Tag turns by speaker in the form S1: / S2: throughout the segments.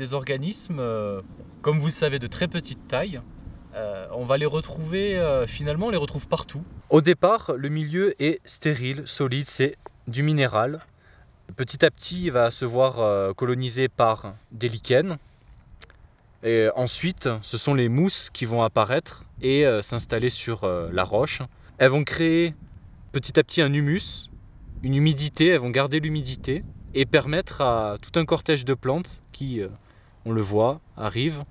S1: des organismes, comme vous le savez, de très petite taille. On va les retrouver, finalement on les retrouve partout. Au départ, le milieu est stérile, solide, c'est du minéral. Petit à petit, il va se voir colonisé par des lichens. Et ensuite, ce sont les mousses qui vont apparaître et s'installer sur la roche. Elles vont créer petit à petit un humus, une humidité, elles vont garder l'humidité et permettre à tout un cortège de plantes qui, on le voit, arrivent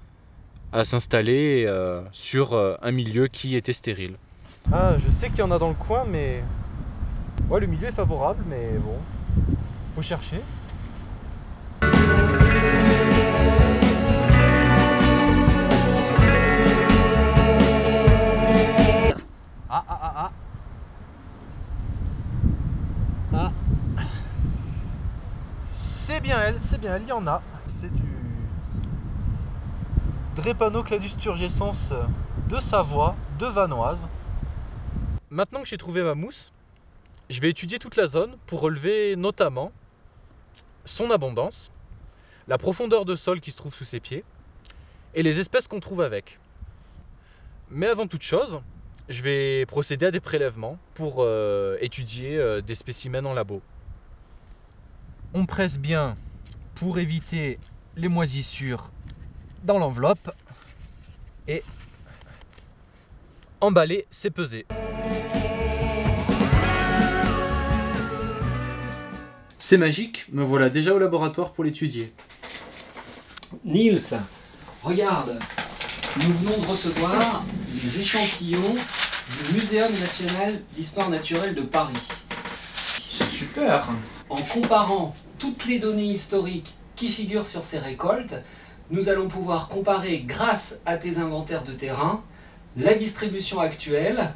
S1: à s'installer sur un milieu qui était stérile.
S2: Ah, je sais qu'il y en a dans le coin, mais ouais, le milieu est favorable, mais bon, faut chercher. Ah. C'est bien elle, il y en a. C'est du Drepanocladus turgescens de Savoie, de Vanoise. Maintenant que j'ai trouvé ma mousse, je vais étudier toute la zone pour relever notamment son abondance, la profondeur de sol qui se trouve sous ses pieds et les espèces qu'on trouve avec. Mais avant toute chose, je vais procéder à des prélèvements pour étudier des spécimens en labo. On presse bien pour éviter les moisissures dans l'enveloppe et emballer, c'est peser. C'est magique, me voilà déjà au laboratoire pour l'étudier.
S3: Niels, regarde, nous venons de recevoir les échantillons du Muséum national d'histoire naturelle de Paris.
S2: C'est super!
S3: En comparant toutes les données historiques qui figurent sur ces récoltes, nous allons pouvoir comparer, grâce à tes inventaires de terrain, la distribution actuelle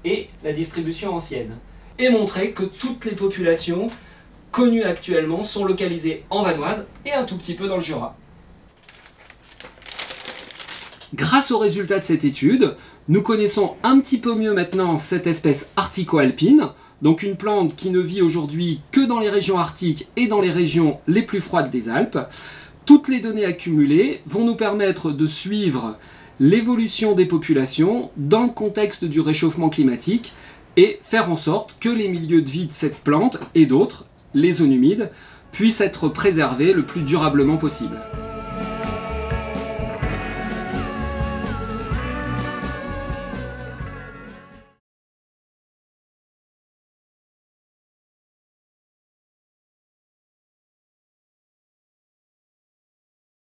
S3: et la distribution ancienne. Et montrer que toutes les populations connues actuellement sont localisées en Vanoise et un tout petit peu dans le Jura. Grâce aux résultats de cette étude, nous connaissons un petit peu mieux maintenant cette espèce arctico-alpine, donc une plante qui ne vit aujourd'hui que dans les régions arctiques et dans les régions les plus froides des Alpes. Toutes les données accumulées vont nous permettre de suivre l'évolution des populations dans le contexte du réchauffement climatique et faire en sorte que les milieux de vie de cette plante et d'autres, les zones humides, puissent être préservés le plus durablement possible.